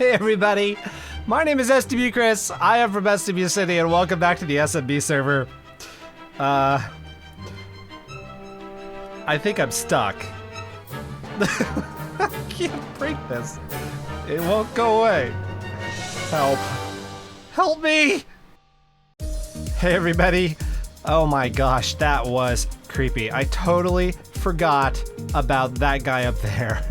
Hey everybody, my name is SWChris. I am from SWCity, and welcome back to the SMB server. I think I'm stuck. I can't break this. It won't go away. Help. Help me! Hey everybody. Oh my gosh, that was creepy. I totally forgot about that guy up there.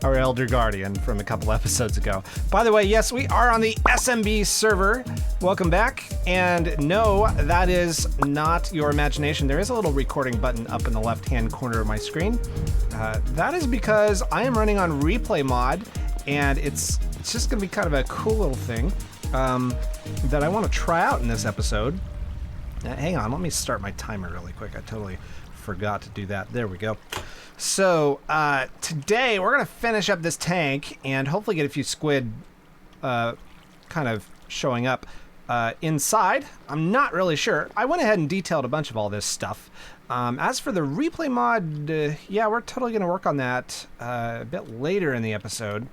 Our Elder Guardian from a couple episodes ago. By the way, yes, we are on the SMB server. Welcome back. And no, that is not your imagination. There is a little recording button up in the left-hand corner of my screen. That is because I am running on replay mod, and it's just gonna be kind of a cool little thing that I want to try out in this episode. Hang on, let me start my timer really quick. I totally forgot to do that. There we go. So today we're gonna finish up this tank and hopefully get a few squid kind of showing up inside. I'm not really sure. I went ahead and detailed a bunch of all this stuff. As for the replay mod, yeah, we're totally gonna work on that a bit later in the episode.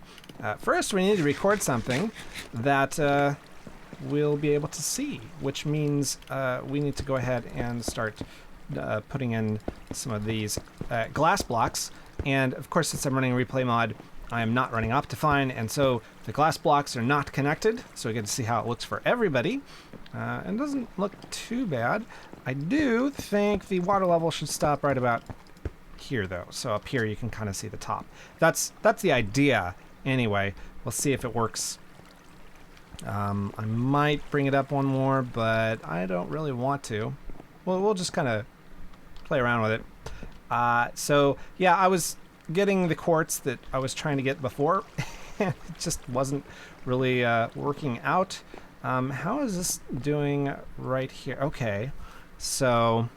First, we need to record something that we'll be able to see, which means we need to go ahead and start putting in some of these glass blocks. And of course, since I'm running a replay mod, I am not running Optifine, and so the glass blocks are not connected, so we get to see how it looks for everybody. It doesn't look too bad. I do think the water level should stop right about here though, so up here you can kind of see the top. That's the idea anyway. We'll see if it works. I might bring it up one more, but I don't really want to. Well, we'll just kind of play around with it. So yeah, I was getting the quartz that I was trying to get before. It just wasn't really working out. How is this doing right here? Okay, so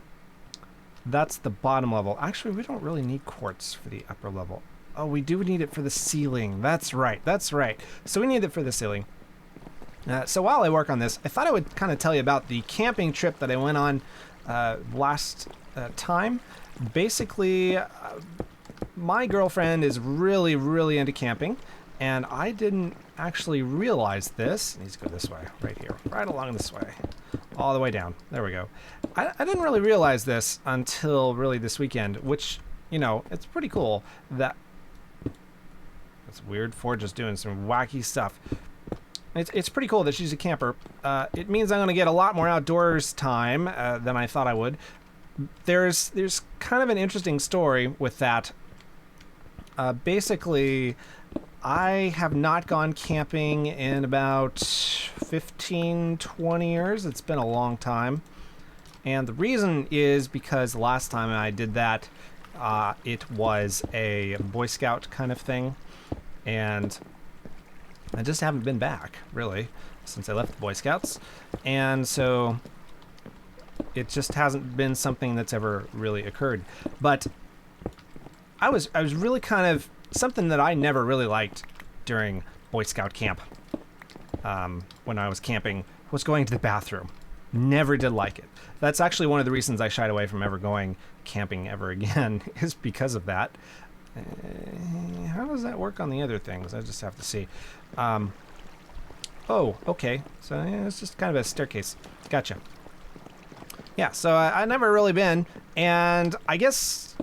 that's the bottom level. Actually, we don't really need quartz for the upper level. Oh, we do need it for the ceiling. That's right. That's right. So we need it for the ceiling. So while I work on this, I thought I would kind of tell you about the camping trip that I went on last time. Basically, my girlfriend is really, really into camping, and I didn't actually realize this. It needs to go this way, right here, right along this way, all the way down. There we go. I didn't really realize this until really this weekend, which, you know, it's pretty cool that... It's weird. Forge is doing some wacky stuff. It's pretty cool that she's a camper. It means I'm going to get a lot more outdoors time than I thought I would. There's kind of an interesting story with that. Basically, I have not gone camping in about 15, 20 years. It's been a long time. And the reason is because the last time I did that, it was a Boy Scout kind of thing. And I just haven't been back, really, since I left the Boy Scouts. And so it just hasn't been something that's ever really occurred. But I was really kind of... Something that I never really liked during Boy Scout camp when I was camping was going to the bathroom. Never did like it. That's actually one of the reasons I shied away from ever going camping ever again, is because of that. How does that work on the other things? I just have to see. Oh, okay. So yeah, it's just kind of a staircase. Gotcha. Yeah, so I never really been, and I guess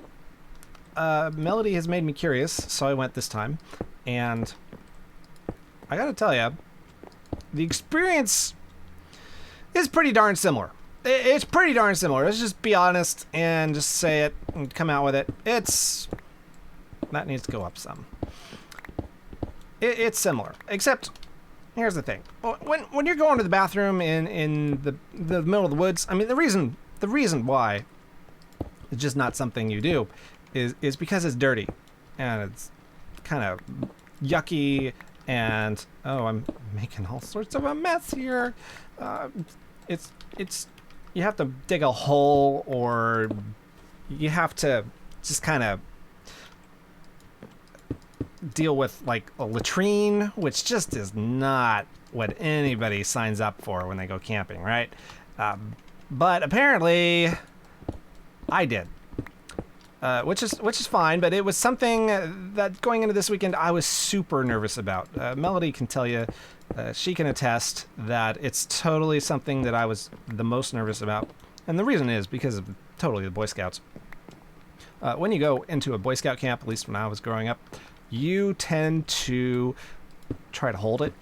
Melody has made me curious, so I went this time. And I gotta tell you, the experience is pretty darn similar. It's pretty darn similar. Let's just be honest and just say it and come out with it. That needs to go up some. It's similar, except here's the thing: when you're going to the bathroom in the middle of the woods, I mean the reason why it's just not something you do is because it's dirty and it's kind of yucky, and oh, I'm making all sorts of a mess here. It's you have to dig a hole, or you have to just kind of deal with like a latrine, which just is not what anybody signs up for when they go camping, right? But apparently I did. which is fine, but it was something that going into this weekend I was super nervous about. Melody can tell you, she can attest that it's totally something that I was the most nervous about, and the reason is because of totally the Boy Scouts. When you go into a Boy Scout camp, at least when I was growing up, you tend to try to hold it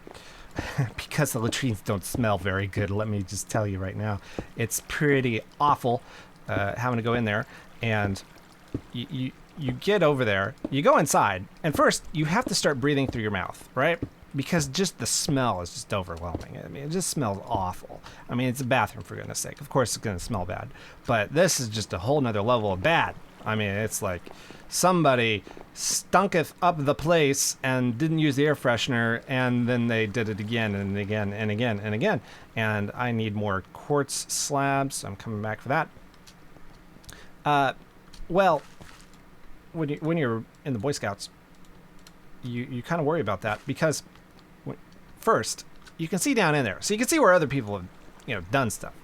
because the latrines don't smell very good. Let me just tell you right now, it's pretty awful having to go in there, and you get over there, you go inside, and first you have to start breathing through your mouth, right? Because just the smell is just overwhelming. I mean, it just smells awful. I mean, it's a bathroom, for goodness sake. Of course it's going to smell bad, but this is just a whole nother level of bad. I mean, it's like somebody stunketh up the place and didn't use the air freshener, and then they did it again and again and again and again. And I need more quartz slabs, so I'm coming back for that. Well, when you're in the Boy Scouts, you kind of worry about that because first you can see down in there, so you can see where other people have done stuff.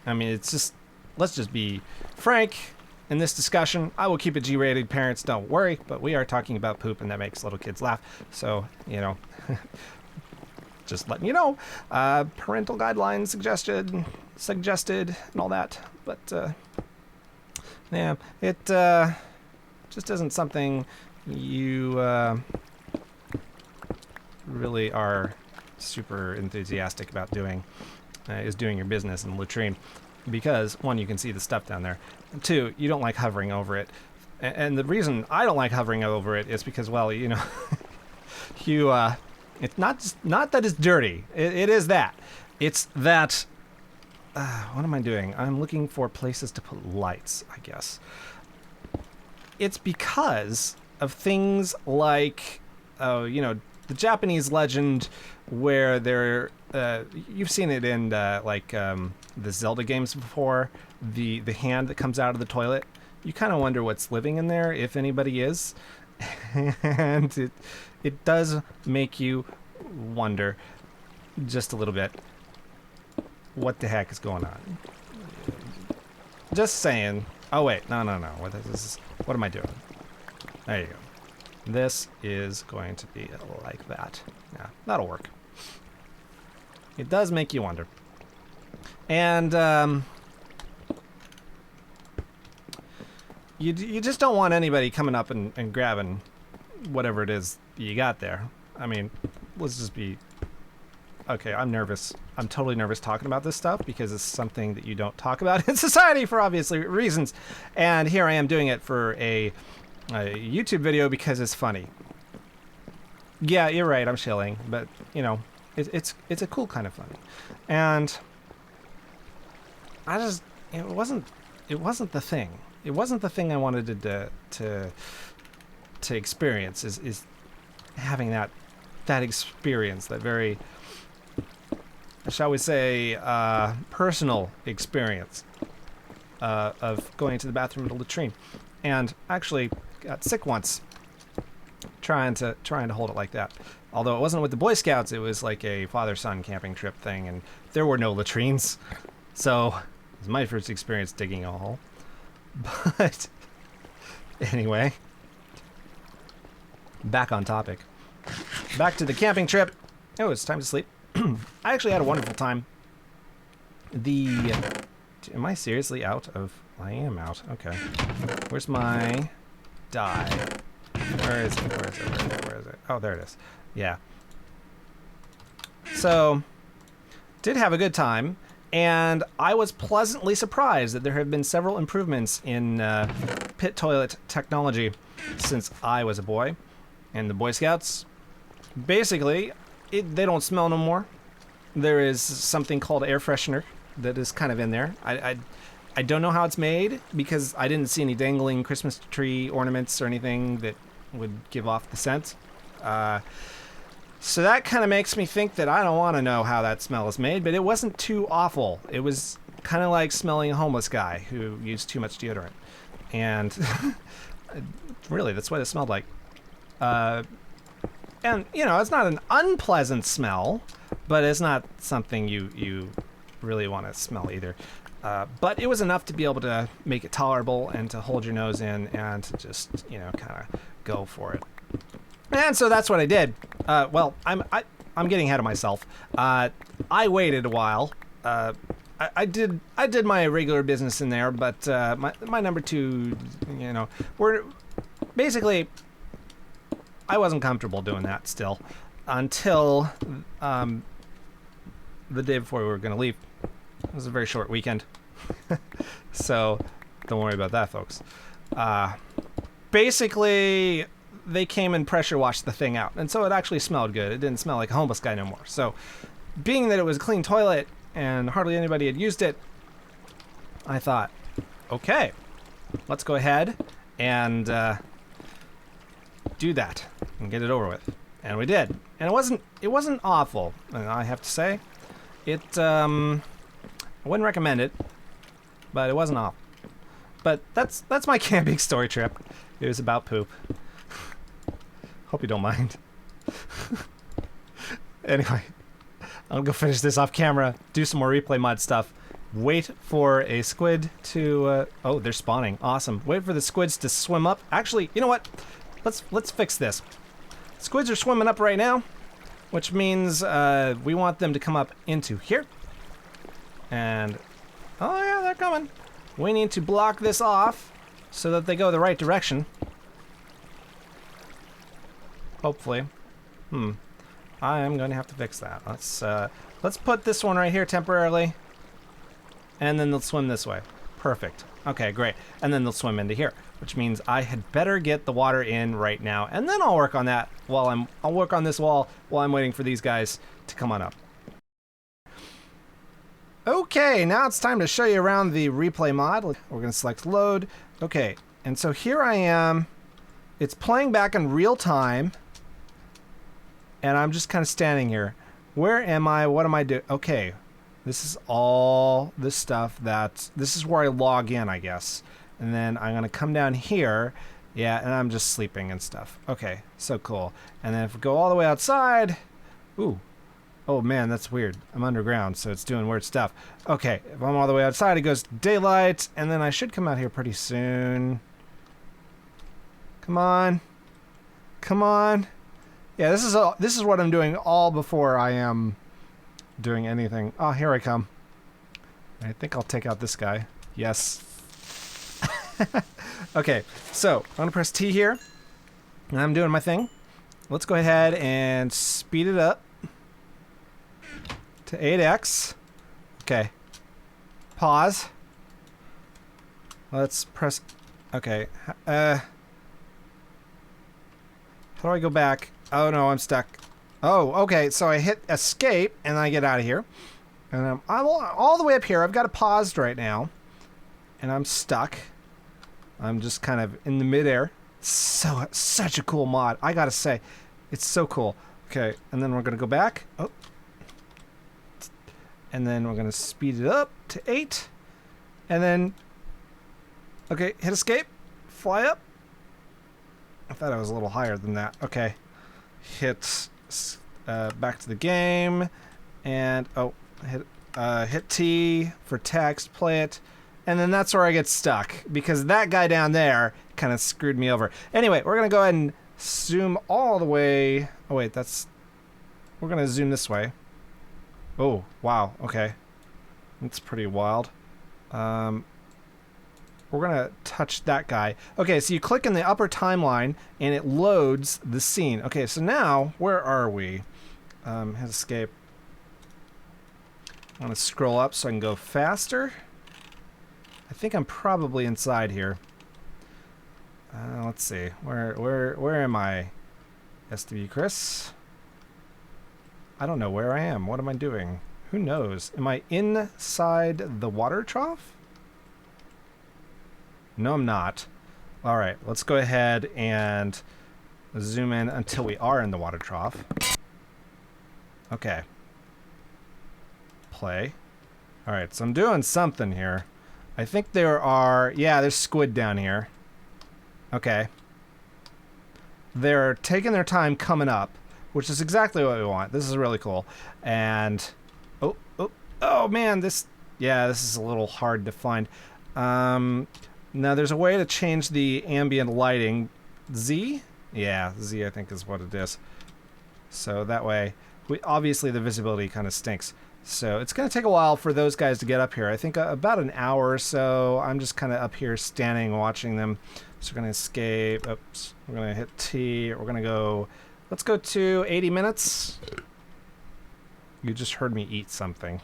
I mean, it's just, let's just be frank in this discussion. I will keep it G-rated. Parents, don't worry, but we are talking about poop, and that makes little kids laugh. So just letting you know, parental guidelines suggested, and all that. But yeah, it just isn't something you really are super enthusiastic about doing. Is doing your business in the latrine, because one, you can see the stuff down there. And two, you don't like hovering over it. And the reason I don't like hovering over it is because, well, it's not that it's dirty. It is that. It's that. What am I doing? I'm looking for places to put lights, I guess. It's because of things like, the Japanese legend where they're, you've seen it in the Zelda games before, the hand that comes out of the toilet. You kind of wonder what's living in there, if anybody is. And it does make you wonder just a little bit what the heck is going on. Just saying. Oh wait, no. What am I doing? There you go. This is going to be like that. Yeah, that'll work. It does make you wonder. And you just don't want anybody coming up and grabbing whatever it is you got there. I mean, let's just be... Okay, I'm nervous. I'm totally nervous talking about this stuff because it's something that you don't talk about in society for obvious reasons. And here I am doing it for a YouTube video because it's funny. Yeah, you're right, I'm shilling, but it's a cool kind of funny. And I just, it wasn't the thing. It wasn't the thing I wanted to experience is having that experience, that very, shall we say, personal experience of going to the bathroom and the latrine. And actually got sick once trying to hold it like that. Although it wasn't with the Boy Scouts, it was like a father-son camping trip thing, and there were no latrines. So it was my first experience digging a hole. But anyway, back on topic. Back to the camping trip. Oh, it's time to sleep. I actually had a wonderful time. Am I seriously out of... I am out. Okay. Where's my die? Where is it? Oh, there it is. Yeah. So, did have a good time, and I was pleasantly surprised that there have been several improvements in pit toilet technology since I was a boy. And the Boy Scouts, basically, they don't smell no more. There is something called air freshener that is kind of in there. I don't know how it's made because I didn't see any dangling Christmas tree ornaments or anything that would give off the scent. So that kind of makes me think that I don't want to know how that smell is made, but it wasn't too awful. It was kind of like smelling a homeless guy who used too much deodorant. And really, that's what it smelled like. And, it's not an unpleasant smell, but it's not something you really want to smell either. But it was enough to be able to make it tolerable and to hold your nose in and to just, you know, kind of go for it. And so that's what I did. Well, I'm getting ahead of myself. I waited a while. I did my regular business in there, but my number two, you know, basically I wasn't comfortable doing that still until the day before we were going to leave. It was a very short weekend. So don't worry about that, folks. Basically, they came and pressure washed the thing out. And so it actually smelled good. It didn't smell like a homeless guy no more. So being that it was a clean toilet and hardly anybody had used it, I thought, okay, let's go ahead and do that and get it over with. And we did. And it wasn't awful, I have to say. I wouldn't recommend it, but it wasn't awful. But that's my camping story trip. It was about poop. Hope you don't mind. Anyway, I'll go finish this off camera, do some more replay mod stuff, wait for a squid to oh, they're spawning. Awesome. Wait for the squids to swim up. Actually, you know what? Let's fix this. Squids are swimming up right now, which means we want them to come up into here. And oh yeah, they're coming. We need to block this off so that they go the right direction. Hopefully. I am going to have to fix that. Let's put this one right here temporarily. And then they'll swim this way. Perfect. Okay, great. And then they'll swim into here, which means I had better get the water in right now, and then I'll work on that I'll work on this wall while I'm waiting for these guys to come on up. Okay, now it's time to show you around the replay mod. We're going to select load. Okay, and so here I am. It's playing back in real time. And I'm just kind of standing here. Where am I? What am I doing? Okay, this is all the stuff this is where I log in, I guess. And then I'm going to come down here. Yeah, and I'm just sleeping and stuff. Okay, so cool. And then if we go all the way outside. Ooh. Oh man, that's weird. I'm underground, so it's doing weird stuff. Okay, if I'm all the way outside, it goes to daylight, and then I should come out here pretty soon. Come on. Come on. Yeah, this is what I'm doing all before I am doing anything. Oh, here I come. I think I'll take out this guy. Yes. Okay, so I'm going to press T here, and I'm doing my thing. Let's go ahead and speed it up to 8x. Okay. Pause. Let's press... Okay. How do I go back? Oh no, I'm stuck. Oh, okay, so I hit escape, and I get out of here. And I'm all the way up here. I've got it paused right now. And I'm stuck. I'm just kind of in the midair. Such a cool mod, I gotta say. It's so cool. Okay, and then we're gonna go back. Oh. And then we're gonna speed it up to 8. And then... Okay, hit escape. Fly up. I thought I was a little higher than that. Okay. Hit back to the game, and hit T for text, play it, and then that's where I get stuck because that guy down there kind of screwed me over. Anyway, we're gonna go ahead and zoom all the way. Oh wait, we're gonna zoom this way. Oh wow, okay, that's pretty wild. We're gonna touch that guy. Okay, so you click in the upper timeline and it loads the scene. Okay, so now where are we? Hit escape. I'm gonna scroll up so I can go faster. I think I'm probably inside here. Let's see. Where am I? SWChris. I don't know where I am. What am I doing? Who knows? Am I inside the water trough? No, I'm not. All right, let's go ahead and zoom in until we are in the water trough. Okay. Play. All right, so I'm doing something here. I think there's squid down here. Okay. They're taking their time coming up, which is exactly what we want. This is really cool. And oh man, this Yeah, this is a little hard to find. Now there's a way to change the ambient lighting. Z? Yeah, Z I think is what it is. So that way, obviously the visibility kind of stinks. So it's going to take a while for those guys to get up here. I think about an hour or so. I'm just kind of up here standing watching them. So we're going to escape. Oops. We're going to hit T. We're going to go... Let's go to 80 minutes. You just heard me eat something.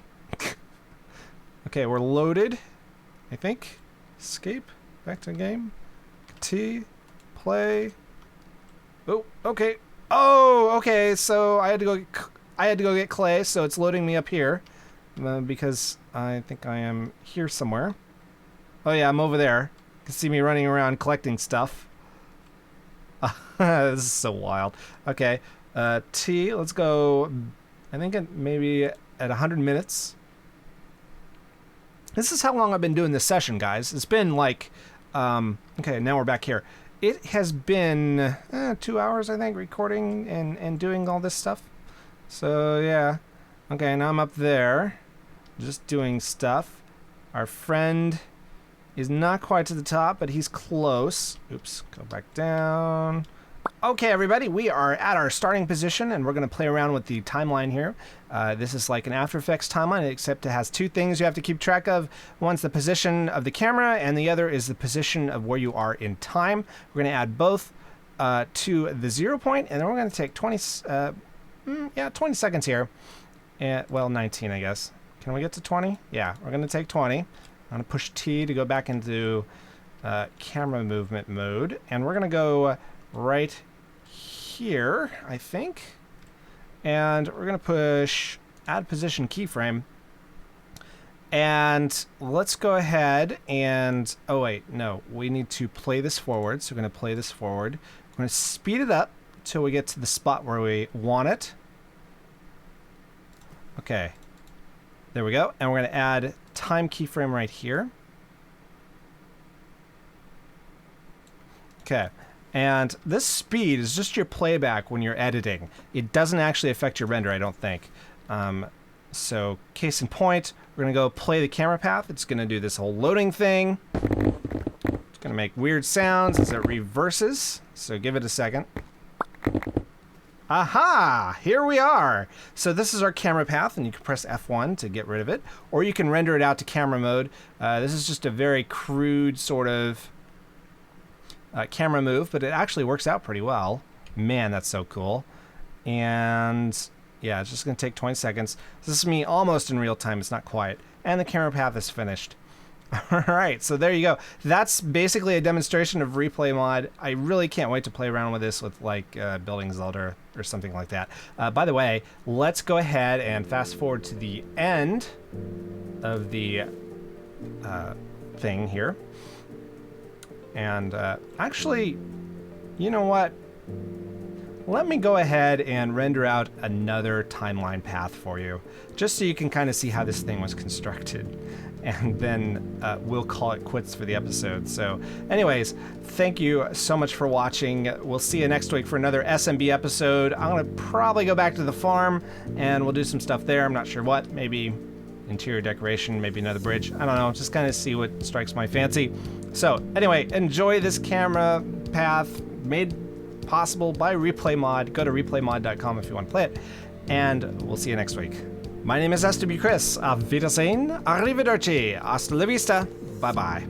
Okay, we're loaded. I think. Escape. Back to the game. T. Play. Oh, okay. Oh, okay. So I had to go get clay, so it's loading me up here because I think I am here somewhere. Oh yeah, I'm over there. You can see me running around collecting stuff. This is so wild. Okay, T, let's go, I think maybe at 100 minutes. This is how long I've been doing this session, guys. It's been like, okay, now we're back here. It has been 2 hours, I think, recording and doing all this stuff. So, yeah. Okay, now I'm up there, just doing stuff. Our friend is not quite to the top, but he's close. Oops, go back down. Okay, everybody, we are at our starting position, and we're going to play around with the timeline here. This is like an After Effects timeline, except it has two things you have to keep track of. One's the position of the camera, and the other is the position of where you are in time. We're going to add both to the 0 point, and then we're going to take 20 seconds here. Well, 19, I guess. Can we get to 20? Yeah, we're going to take 20. I'm going to push T to go back into camera movement mode, and we're going to go right here, I think. And we're going to push add position keyframe. And let's go ahead and... Oh, wait, no. We need to play this forward, so we're going to play this forward. We're going to speed it up till we get to the spot where we want it. Okay. There we go. And we're going to add time keyframe right here. Okay. And this speed is just your playback when you're editing. It doesn't actually affect your render, I don't think. So, case in point, we're going to go play the camera path. It's going to do this whole loading thing. It's going to make weird sounds as it reverses. So give it a second. Aha! Here we are! So this is our camera path, and you can press F1 to get rid of it. Or you can render it out to camera mode. This is just a very crude sort of camera move, but it actually works out pretty well. Man, that's so cool. And yeah, it's just going to take 20 seconds. This is me almost in real time. It's not quite. And the camera path is finished. All right, so there you go. That's basically a demonstration of Replay Mod. I really can't wait to play around with this with like Building Zelda or something like that. By the way, let's go ahead and fast forward to the end of the thing here. And actually, you know what? Let me go ahead and render out another timeline path for you, just so you can kind of see how this thing was constructed. And then we'll call it quits for the episode. So anyways, thank you so much for watching. We'll see you next week for another SMB episode. I'm going to probably go back to the farm, and we'll do some stuff there. I'm not sure what. Maybe interior decoration, maybe another bridge. I don't know. Just kind of see what strikes my fancy. So anyway, enjoy this camera path made possible by Replay Mod. Go to replaymod.com if you want to play it. And we'll see you next week. My name is SWChris. Auf Wiedersehen. Arrivederci. Hasta la vista. Bye-bye.